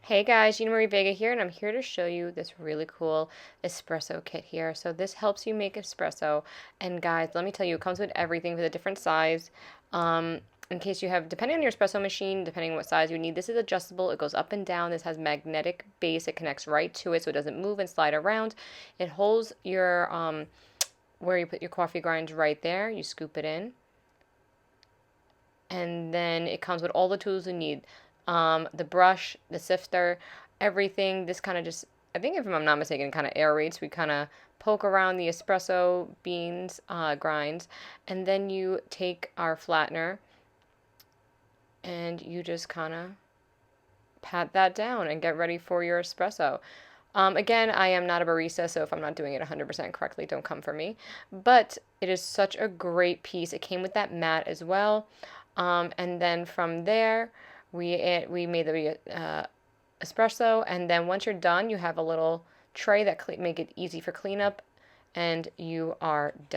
Hey guys, Gina Marie Vega here, and I'm here to show you this really cool espresso kit here. So this helps you make espresso, and guys, let me tell you, it comes with everything with a different size. Um, in case you have, depending on your espresso machine, depending on what size you need, this is adjustable. It goes up and down. This has magnetic base. It connects right to it, so it doesn't move and slide around. It holds your where you put your coffee grinds right there. You scoop it in, and then it comes with all the tools you need. The brush, the sifter, everything. This kind of just, I think if I'm not mistaken, kind of aerates. We kind of poke around the espresso beans grinds, and then you take our flattener and you just kind of pat that down and get ready for your espresso. Again, I am not a barista, so if I'm not doing it 100% correctly, don't come for me. But it is such a great piece. It came with that mat as well. And then from there, we made the espresso. And then once you're done, you have a little tray that make it easy for cleanup, and you are done.